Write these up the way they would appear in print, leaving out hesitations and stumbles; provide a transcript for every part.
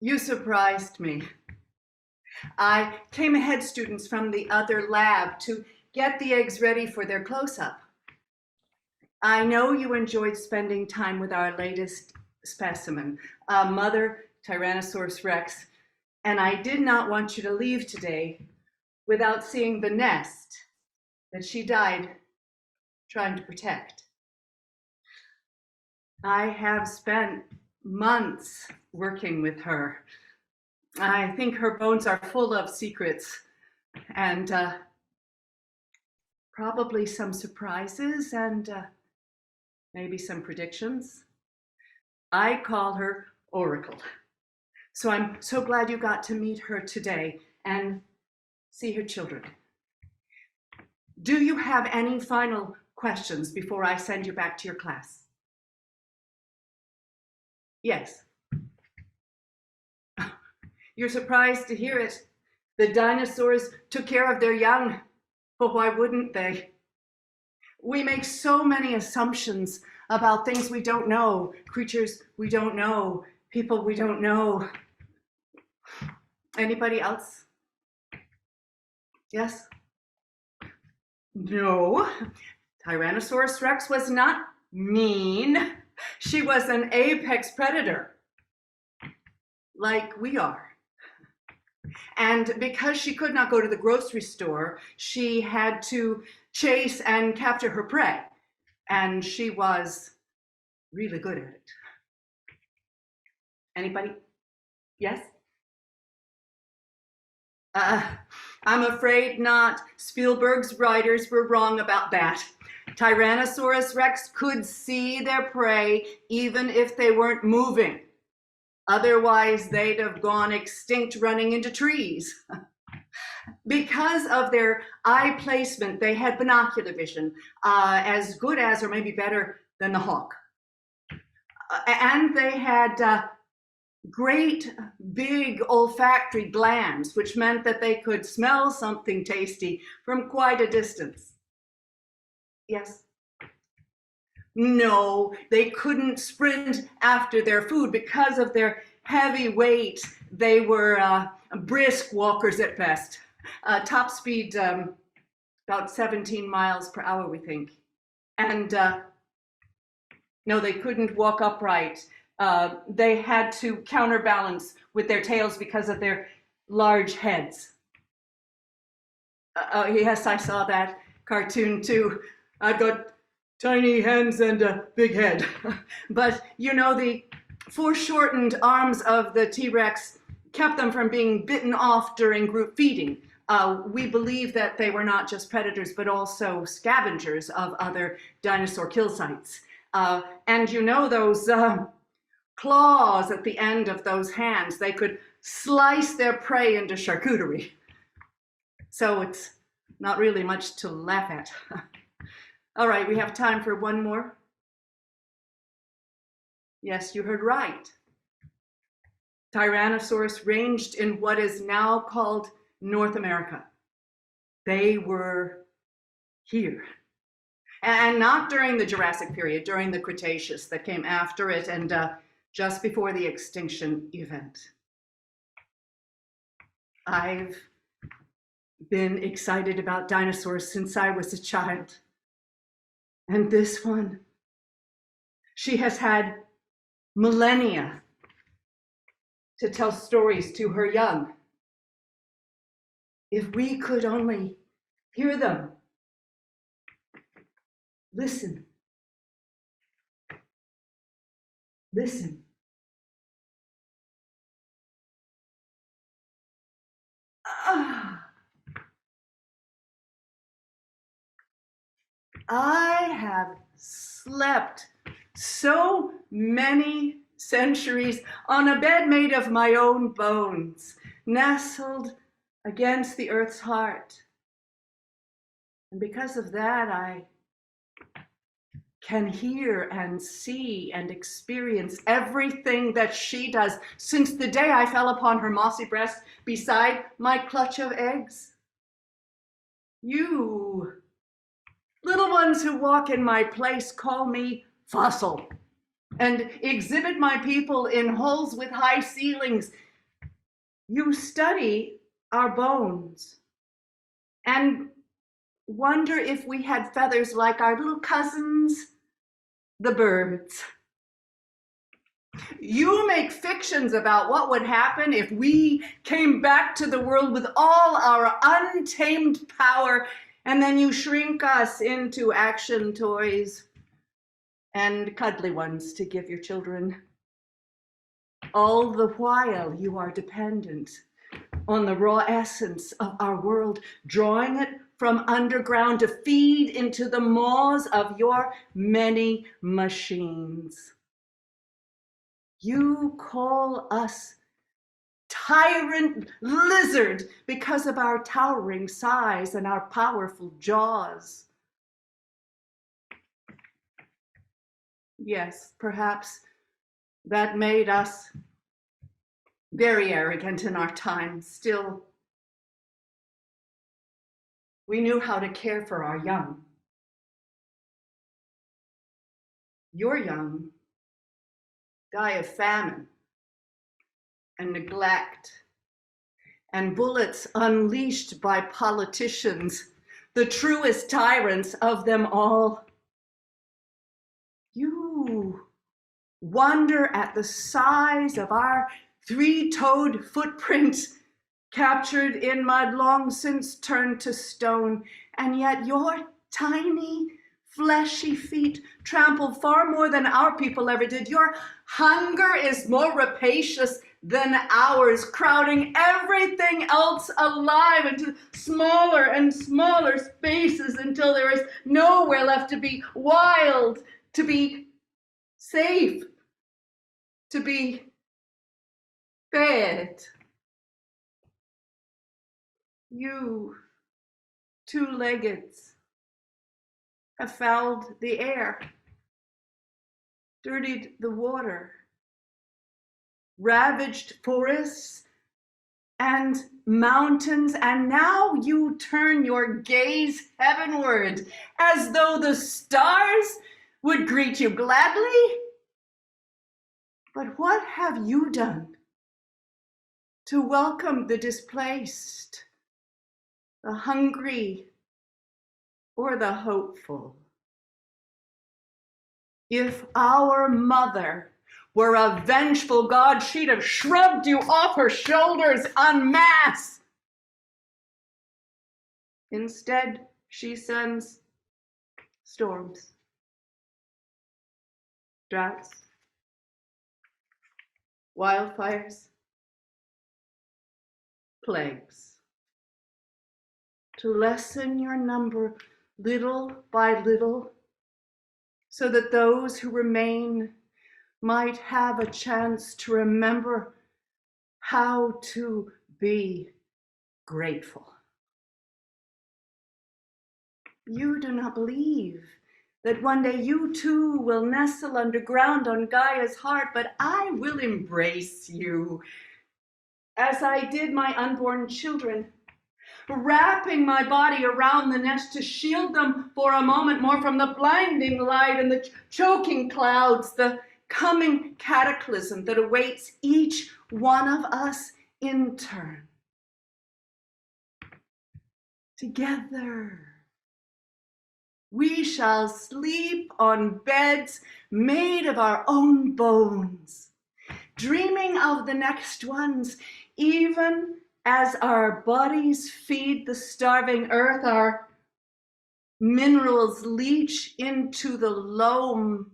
You surprised me. I came ahead students from the other lab to get the eggs ready for their close-up. I know you enjoyed spending time with our latest specimen, Mother Tyrannosaurus rex, and I did not want you to leave today without seeing the nest that she died trying to protect. I have spent months working with her. I think her bones are full of secrets and probably some surprises and maybe some predictions. I call her Oracle. So I'm so glad you got to meet her today and see her children. Do you have any final questions before I send you back to your class? Yes. You're surprised to hear it. The dinosaurs took care of their young, but why wouldn't they? We make so many assumptions about things we don't know, creatures we don't know, people we don't know. Anybody else? Yes? No. Tyrannosaurus rex was not mean. She was an apex predator, like we are. And because she could not go to the grocery store, she had to chase and capture her prey. And she was really good at it. Anybody? Yes? I'm afraid not. Spielberg's writers were wrong about that. Tyrannosaurus rex could see their prey even if they weren't moving. Otherwise, they'd have gone extinct running into trees. Because of their eye placement, they had binocular vision, as good as or maybe better than the hawk. And they had great big olfactory glands, which meant that they could smell something tasty from quite a distance. Yes? No, they couldn't sprint after their food because of their heavy weight. They were brisk walkers at best. Top speed about 17 miles per hour, we think. And no, they couldn't walk upright. They had to counterbalance with their tails because of their large heads. Yes, I saw that cartoon too. I've got tiny hands and a big head. But you know, the foreshortened arms of the T-Rex kept them from being bitten off during group feeding. We believe that they were not just predators, but also scavengers of other dinosaur kill sites. And you know those claws at the end of those hands, they could slice their prey into charcuterie. So it's not really much to laugh at. All right, we have time for one more. Yes, you heard right. Tyrannosaurus ranged in what is now called North America. They were here. And not during the Jurassic period, during the Cretaceous that came after it and just before the extinction event. I've been excited about dinosaurs since I was a child. And this one, she has had millennia to tell stories to her young. If we could only hear them, listen, listen. I have slept so many centuries on a bed made of my own bones, nestled against the earth's heart. And because of that, I can hear and see and experience everything that she does since the day I fell upon her mossy breast beside my clutch of eggs. You, little ones who walk in my place, call me fossil and exhibit my people in holes with high ceilings You study our bones and wonder if we had feathers like our little cousins, the birds. You make fictions about what would happen if we came back to the world with all our untamed power, and then you shrink us into action toys and cuddly ones to give your children. All the while you are dependent on the raw essence of our world, drawing it from underground to feed into the maws of your many machines. You call us tyrant lizard because of our towering size and our powerful jaws. Yes, perhaps that made us very arrogant in our time. Still, we knew how to care for our young. Your young die of famine and neglect and bullets unleashed by politicians, the truest tyrants of them all. You wonder at the size of our three-toed footprint, captured in mud, long since turned to stone, and yet your tiny, fleshy feet trample far more than our people ever did. Your hunger is more rapacious than ours, crowding everything else alive into smaller and smaller spaces until there is nowhere left to be wild, to be safe, to be fed. You, two-leggeds, have fouled the air, dirtied the water, ravaged forests and mountains, and now you turn your gaze heavenward as though the stars would greet you gladly. But what have you done to welcome the displaced, the hungry, or the hopeful? If our mother were a vengeful God, she'd have shrugged you off her shoulders en masse. Instead, she sends storms, droughts, wildfires, plagues, to lessen your number little by little, so that those who remain might have a chance to remember how to be grateful. You do not believe that one day you too will nestle underground on Gaia's heart, but I will embrace you as I did my unborn children, wrapping my body around the nest to shield them for a moment more from the blinding light and the choking clouds, the coming cataclysm that awaits each one of us in turn. Together, we shall sleep on beds made of our own bones, dreaming of the next ones, even as our bodies feed the starving earth, our minerals leach into the loam.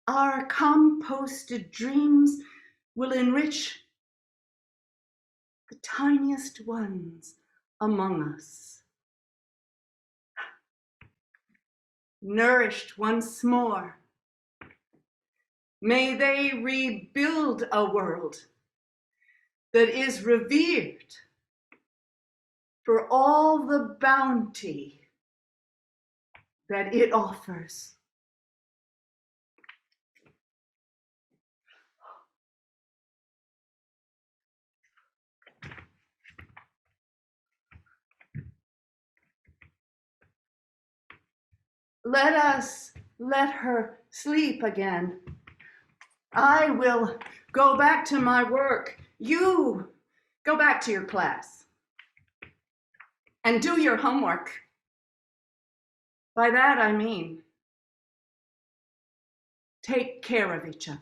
Our composted dreams will enrich the tiniest ones among us. Nourished once more, may they rebuild a world that is revered for all the bounty that it offers. Let her sleep again. I will go back to my work. You Go back to your class and do your homework. By that I mean, take care of each other.